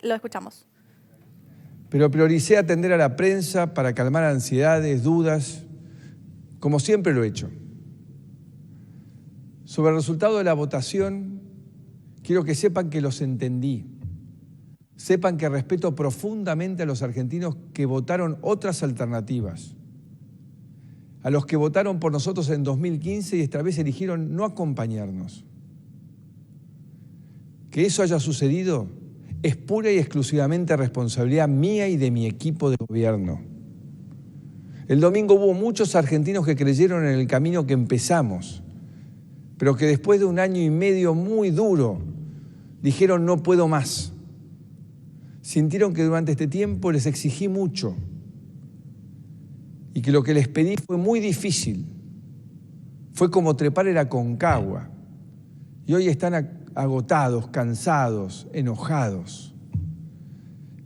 Lo escuchamos. Pero prioricé atender a la prensa para calmar ansiedades, dudas, como siempre lo he hecho. Sobre el resultado de la votación, quiero que sepan que los entendí. Sepan que respeto profundamente a los argentinos que votaron otras alternativas, a los que votaron por nosotros en 2015 y esta vez eligieron no acompañarnos. Que eso haya sucedido es pura y exclusivamente responsabilidad mía y de mi equipo de gobierno. El domingo hubo muchos argentinos que creyeron en el camino que empezamos, pero que después de 1 año y medio muy duro, dijeron no puedo más. Sintieron que durante este tiempo les exigí mucho y que lo que les pedí fue muy difícil. Fue como trepar el Aconcagua. Y hoy están agotados, cansados, enojados.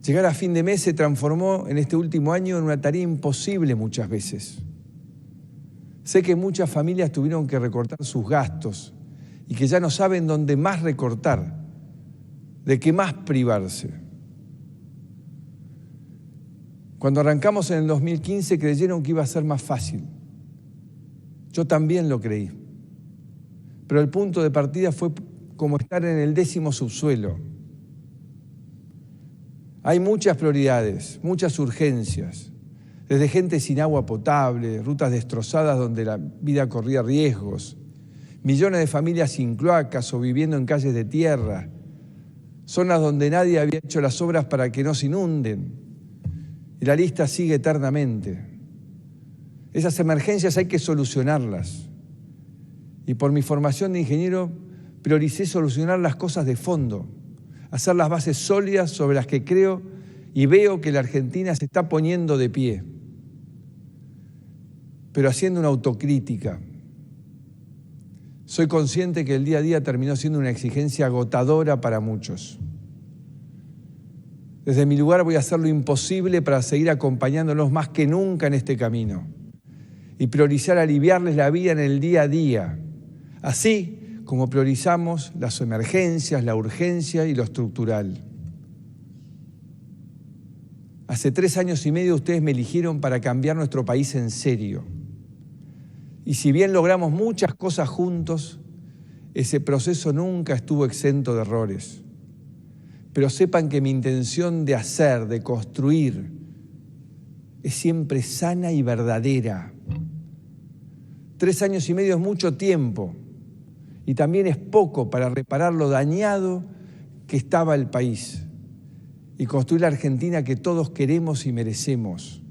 Llegar a fin de mes se transformó en este último año en una tarea imposible muchas veces. Sé que muchas familias tuvieron que recortar sus gastos y que ya no saben dónde más recortar, de qué más privarse. Cuando arrancamos en el 2015 creyeron que iba a ser más fácil. Yo también lo creí. Pero el punto de partida fue como estar en el 10º subsuelo. Hay muchas prioridades, muchas urgencias, desde gente sin agua potable, rutas destrozadas donde la vida corría riesgos, millones de familias sin cloacas o viviendo en calles de tierra, zonas donde nadie había hecho las obras para que no se inunden, y la lista sigue eternamente. Esas emergencias hay que solucionarlas. Y por mi formación de ingeniero, prioricé solucionar las cosas de fondo, hacer las bases sólidas sobre las que creo y veo que la Argentina se está poniendo de pie, pero haciendo una autocrítica. Soy consciente que el día a día terminó siendo una exigencia agotadora para muchos. Desde mi lugar voy a hacer lo imposible para seguir acompañándolos más que nunca en este camino y priorizar aliviarles la vida en el día a día, así como priorizamos las emergencias, la urgencia y lo estructural. Hace 3 años y medio ustedes me eligieron para cambiar nuestro país en serio. Y si bien logramos muchas cosas juntos, ese proceso nunca estuvo exento de errores. Pero sepan que mi intención de hacer, de construir, es siempre sana y verdadera. 3 años y medio es mucho tiempo. Y también es poco para reparar lo dañado que estaba el país y construir la Argentina que todos queremos y merecemos.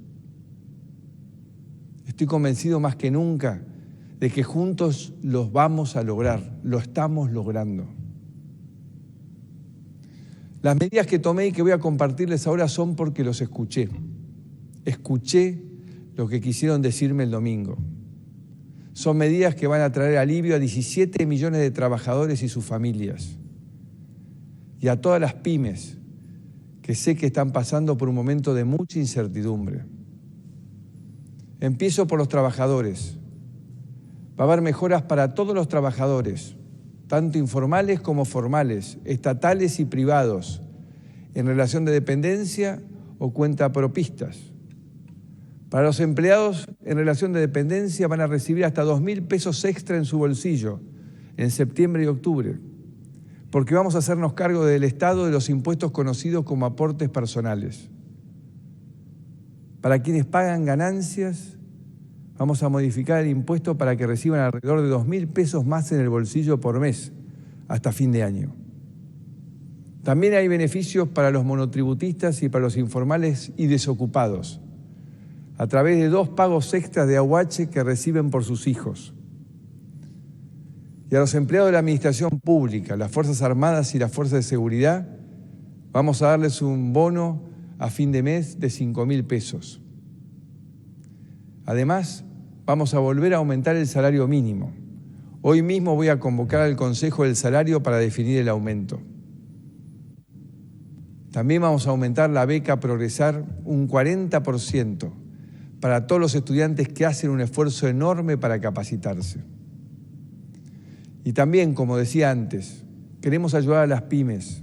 Estoy convencido más que nunca de que juntos los vamos a lograr, lo estamos logrando. Las medidas que tomé y que voy a compartirles ahora son porque los escuché. Escuché lo que quisieron decirme el domingo. Son medidas que van a traer alivio a 17 millones de trabajadores y sus familias. Y a todas las pymes que sé que están pasando por un momento de mucha incertidumbre. Empiezo por los trabajadores. Va a haber mejoras para todos los trabajadores, tanto informales como formales, estatales y privados, en relación de dependencia o cuentapropistas. Para los empleados en relación de dependencia van a recibir hasta 2.000 pesos extra en su bolsillo en septiembre y octubre, porque vamos a hacernos cargo del Estado de los impuestos conocidos como aportes personales. Para quienes pagan ganancias, vamos a modificar el impuesto para que reciban alrededor de 2.000 pesos más en el bolsillo por mes hasta fin de año. También hay beneficios para los monotributistas y para los informales y desocupados, a través de 2 pagos extras de aguache que reciben por sus hijos. Y a los empleados de la administración pública, las Fuerzas Armadas y las Fuerzas de Seguridad, vamos a darles un bono a fin de mes de 5.000 pesos. Además, vamos a volver a aumentar el salario mínimo. Hoy mismo voy a convocar al Consejo del Salario para definir el aumento. También vamos a aumentar la beca Progresar un 40%. Para todos los estudiantes que hacen un esfuerzo enorme para capacitarse. Y también, como decía antes, queremos ayudar a las pymes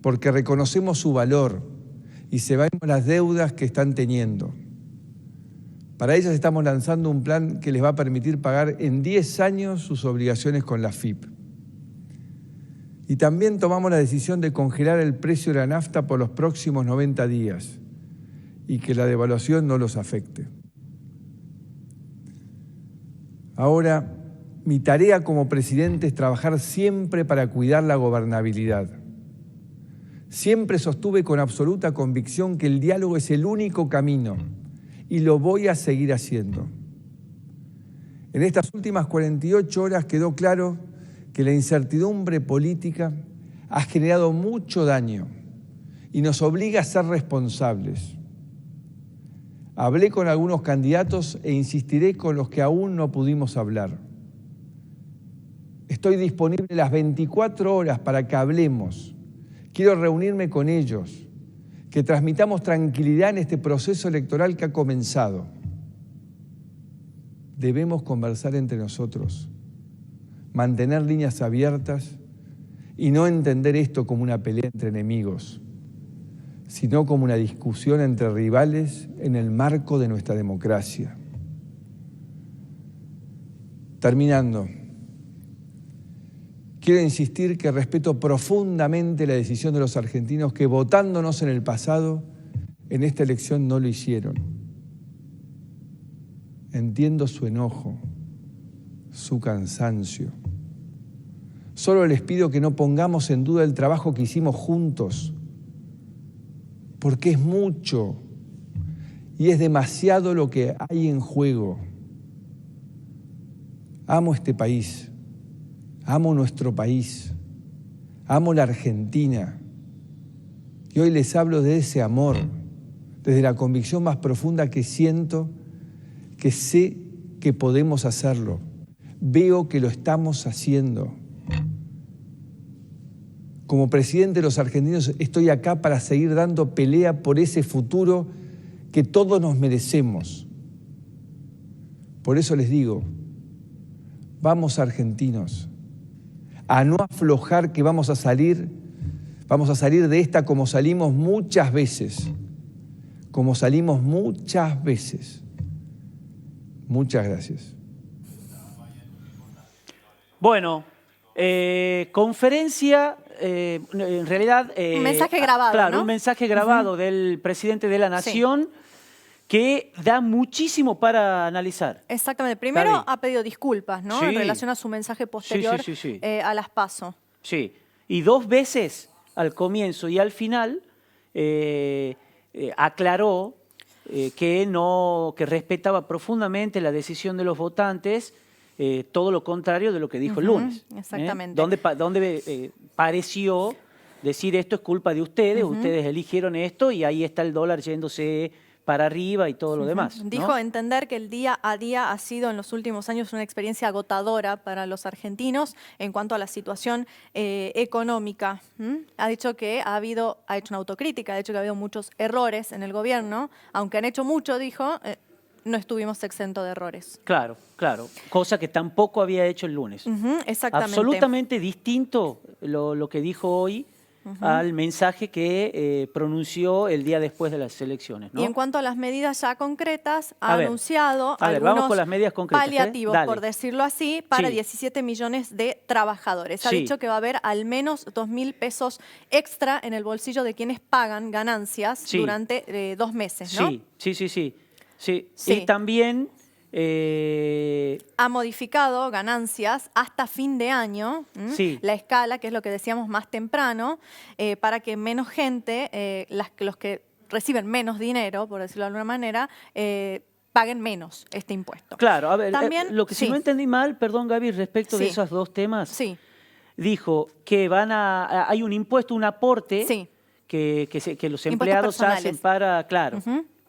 porque reconocemos su valor y sabemos las deudas que están teniendo. Para ellas estamos lanzando un plan que les va a permitir pagar en 10 años sus obligaciones con la AFIP. Y también tomamos la decisión de congelar el precio de la nafta por los próximos 90 días y que la devaluación no los afecte. Ahora, mi tarea como presidente es trabajar siempre para cuidar la gobernabilidad. Siempre sostuve con absoluta convicción que el diálogo es el único camino y lo voy a seguir haciendo. En estas últimas 48 horas quedó claro que la incertidumbre política ha generado mucho daño y nos obliga a ser responsables. Hablé con algunos candidatos e insistiré con los que aún no pudimos hablar. Estoy disponible las 24 horas para que hablemos. Quiero reunirme con ellos, que transmitamos tranquilidad en este proceso electoral que ha comenzado. Debemos conversar entre nosotros, mantener líneas abiertas y no entender esto como una pelea entre enemigos, sino como una discusión entre rivales en el marco de nuestra democracia. Terminando, quiero insistir que respeto profundamente la decisión de los argentinos que, votándonos en el pasado, en esta elección no lo hicieron. Entiendo su enojo, su cansancio. Solo les pido que no pongamos en duda el trabajo que hicimos juntos, porque es mucho y es demasiado lo que hay en juego. Amo este país, amo nuestro país, amo la Argentina. Y hoy les hablo de ese amor, desde la convicción más profunda que siento, que sé que podemos hacerlo. Veo que lo estamos haciendo. Como presidente de los argentinos estoy acá para seguir dando pelea por ese futuro que todos nos merecemos. Por eso les digo, vamos argentinos, a no aflojar, que vamos a salir de esta como salimos muchas veces, Muchas gracias. Bueno, conferencia, en realidad... un mensaje grabado, claro, ¿no? Un mensaje grabado del presidente de la Nación, sí, que da muchísimo para analizar. Exactamente. Primero Gaby ha pedido disculpas, ¿no? Sí. En relación a su mensaje posterior a las PASO. Sí, y 2 veces al comienzo y al final aclaró que respetaba profundamente la decisión de los votantes, todo lo contrario de lo que dijo el lunes. Exactamente. Donde pareció decir esto es culpa de ustedes, ustedes eligieron esto y ahí está el dólar yéndose para arriba y todo lo demás, ¿no? Dijo entender que el día a día ha sido en los últimos años una experiencia agotadora para los argentinos en cuanto a la situación económica. Ha dicho que ha hecho una autocrítica, ha dicho que ha habido muchos errores en el gobierno, aunque han hecho mucho, dijo, no estuvimos exentos de errores. Claro, claro, cosa que tampoco había hecho el lunes. Exactamente. Absolutamente distinto lo que dijo hoy al mensaje que pronunció el día después de las elecciones, ¿no? Y en cuanto a las medidas ya concretas, ha anunciado vamos con las medidas concretas, paliativos, por decirlo así, para 17 millones de trabajadores. Ha dicho que va a haber al menos 2.000 pesos extra en el bolsillo de quienes pagan ganancias durante 2 meses, ¿no? Sí. Y también... ha modificado ganancias hasta fin de año, la escala, que es lo que decíamos más temprano, para que menos gente, los que reciben menos dinero, por decirlo de alguna manera, paguen menos este impuesto. Claro, a ver, también, lo que si no entendí mal, perdón Gaby, respecto de esos 2 temas, dijo que hay un impuesto, un aporte que los empleados hacen para,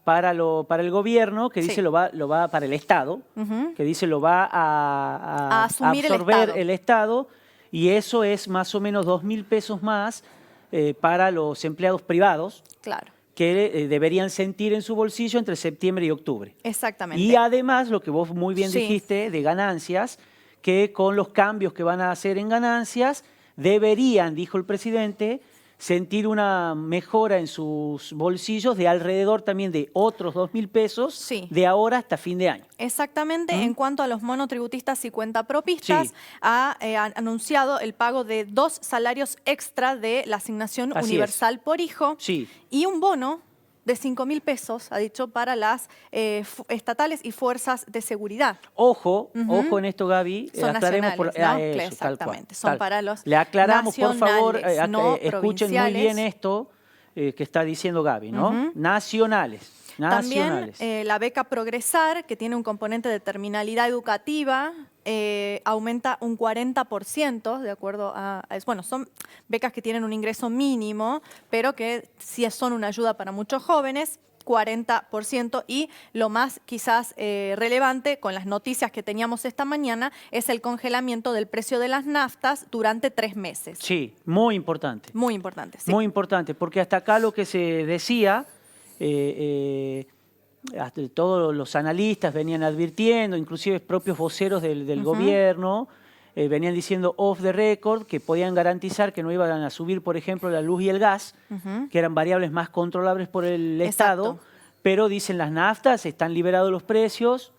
para el gobierno, que dice lo va para el Estado, que dice lo va a absorber el Estado, y eso es más o menos 2.000 pesos más para los empleados privados, que deberían sentir en su bolsillo entre septiembre y octubre. Exactamente. Y además, lo que vos muy bien dijiste, de ganancias, que con los cambios que van a hacer en ganancias, deberían, dijo el presidente, sentir una mejora en sus bolsillos de alrededor también de otros 2.000 pesos de ahora hasta fin de año. Exactamente. En cuanto a los monotributistas y cuentapropistas, ha anunciado el pago de 2 salarios extra de la asignación universal por hijo y un bono de 5.000 pesos, ha dicho, para las estatales y fuerzas de seguridad. Ojo en esto, Gaby. Son nacionales, ¿no? Eso, exactamente. Son para los Le aclaramos, por favor, no escuchen muy bien esto que está diciendo Gaby, ¿no? Nacionales. También la beca Progresar, que tiene un componente de terminalidad educativa, aumenta un 40%, de acuerdo a... Bueno, son becas que tienen un ingreso mínimo, pero que sí son una ayuda para muchos jóvenes, 40%. Y lo más quizás relevante con las noticias que teníamos esta mañana es el congelamiento del precio de las naftas durante 3 meses. Sí, muy importante. Muy importante, sí. Muy importante, porque hasta acá lo que se decía... hasta todos los analistas venían advirtiendo, inclusive propios voceros del gobierno, venían diciendo off the record que podían garantizar que no iban a subir, por ejemplo, la luz y el gas, que eran variables más controlables por el Estado, pero dicen las naftas, están liberados los precios,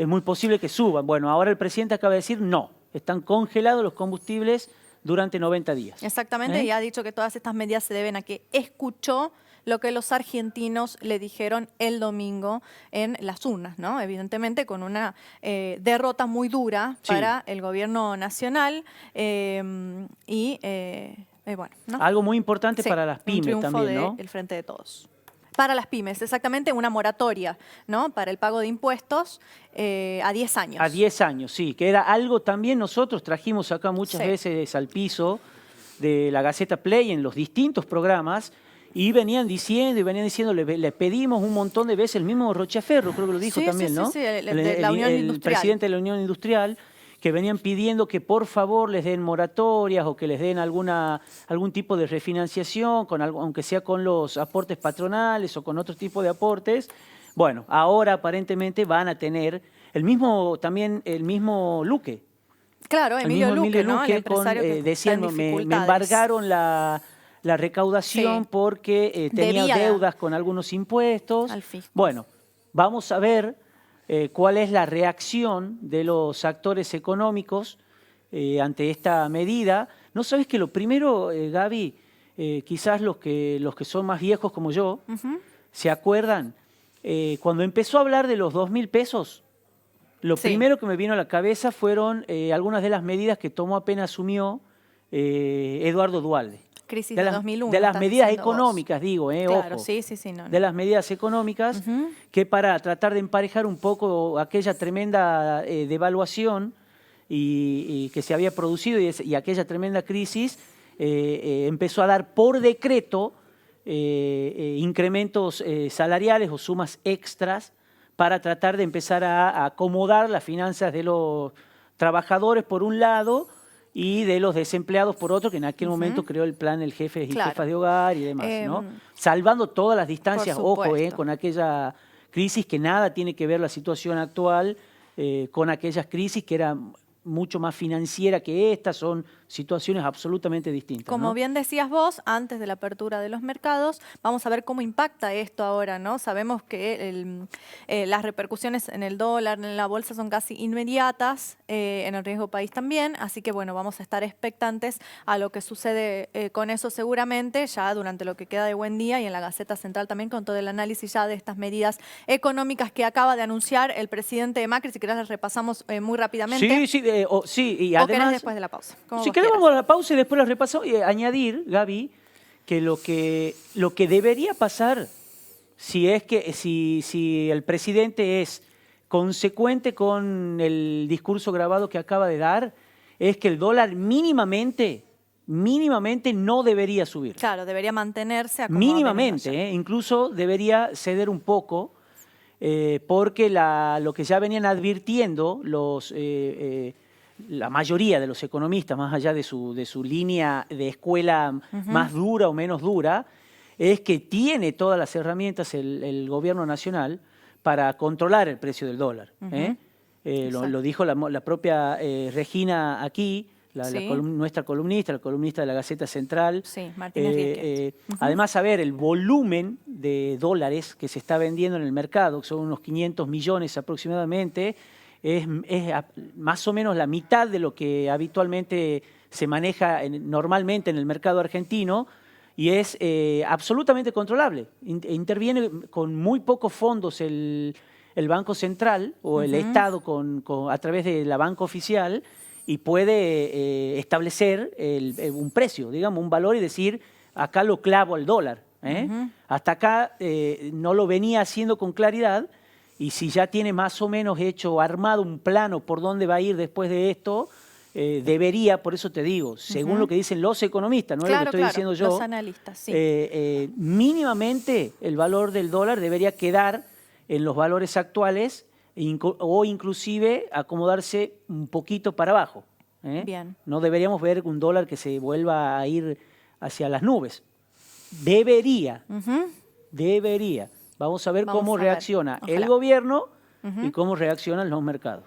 es muy posible que suban. Bueno, ahora el presidente acaba de decir no, están congelados los combustibles durante 90 días. Exactamente, y ha dicho que todas estas medidas se deben a que escuchó lo que los argentinos le dijeron el domingo en las urnas, ¿no? Evidentemente con una derrota muy dura para el gobierno nacional bueno, ¿no? Algo muy importante para las pymes también, ¿no? El Frente de Todos. Para las pymes, exactamente, una moratoria, ¿no? Para el pago de impuestos a 10 años. A 10 años, sí, que era algo también nosotros trajimos acá muchas veces al piso de la Gaceta Play en los distintos programas. Y venían diciendo, le pedimos un montón de veces, el mismo Rochaferro creo que lo dijo también, ¿no? Sí, el presidente de la Unión Industrial, que venían pidiendo que por favor les den moratorias o que les den algún tipo de refinanciación, aunque sea con los aportes patronales o con otro tipo de aportes. Bueno, ahora aparentemente van a tener el mismo Luque. Claro, Emilio Luque, ¿no? El empresario que decían, me embargaron la recaudación porque tenía deudas con algunos impuestos. Bueno, vamos a ver cuál es la reacción de los actores económicos ante esta medida. ¿No sabes que lo primero, Gaby, quizás los que son más viejos como yo, se acuerdan, cuando empezó a hablar de los 2.000 pesos, lo primero que me vino a la cabeza fueron algunas de las medidas que tomó apenas asumió Eduardo Duhalde. Crisis de 2001. De las medidas económicas, digo, claro, ojo. No. De las medidas económicas que para tratar de emparejar un poco aquella tremenda devaluación y que se había producido y aquella tremenda crisis, empezó a dar por decreto incrementos salariales o sumas extras para tratar de empezar a acomodar las finanzas de los trabajadores por un lado y de los desempleados por otro, que en aquel momento creó el plan el Jefes y Jefas de Hogar y demás, ¿no? Salvando todas las distancias, ojo, con aquella crisis que nada tiene que ver la situación actual con aquellas crisis que eran mucho más financiera que esta, son situaciones absolutamente distintas. Como bien decías vos, antes de la apertura de los mercados, vamos a ver cómo impacta esto ahora, ¿no? Sabemos que las repercusiones en el dólar, en la bolsa son casi inmediatas, en el riesgo país también, así que bueno, vamos a estar expectantes a lo que sucede con eso seguramente, ya durante lo que queda de Buen Día y en la Gaceta Central también con todo el análisis ya de estas medidas económicas que acaba de anunciar el presidente Macri. Si querés las repasamos muy rápidamente. Sí, y además... ¿O querés después de la pausa? Si querés vamos a la pausa y después la repasamos. Y añadir, Gaby, que lo que debería pasar si el presidente es consecuente con el discurso grabado que acaba de dar, es que el dólar mínimamente no debería subir. Claro, debería mantenerse acomodado. Mínimamente, incluso debería ceder un poco, porque lo que ya venían advirtiendo la mayoría de los economistas, más allá de su línea de escuela más dura o menos dura, es que tiene todas las herramientas el gobierno nacional para controlar el precio del dólar. Lo dijo la propia Regina aquí, nuestra columnista, la columnista de la Gaceta Central. Sí, Martínez Víquez. Además, a ver, el volumen de dólares que se está vendiendo en el mercado, que son unos 500 millones aproximadamente, es más o menos la mitad de lo que habitualmente se maneja normalmente en el mercado argentino, y es absolutamente controlable. Interviene con muy pocos fondos el Banco Central o el Estado a través de la banca oficial, y puede establecer un precio, digamos, un valor, y decir, acá lo clavo al dólar. Hasta acá no lo venía haciendo con claridad, y si ya tiene más o menos armado un plano por dónde va a ir después de esto, debería, por eso te digo, según lo que dicen los economistas, no es lo que estoy diciendo yo, los analistas, sí. Mínimamente el valor del dólar debería quedar en los valores actuales, o inclusive acomodarse un poquito para abajo. Bien. No deberíamos ver un dólar que se vuelva a ir hacia las nubes. Debería. Vamos a ver cómo reacciona el gobierno y cómo reaccionan los mercados.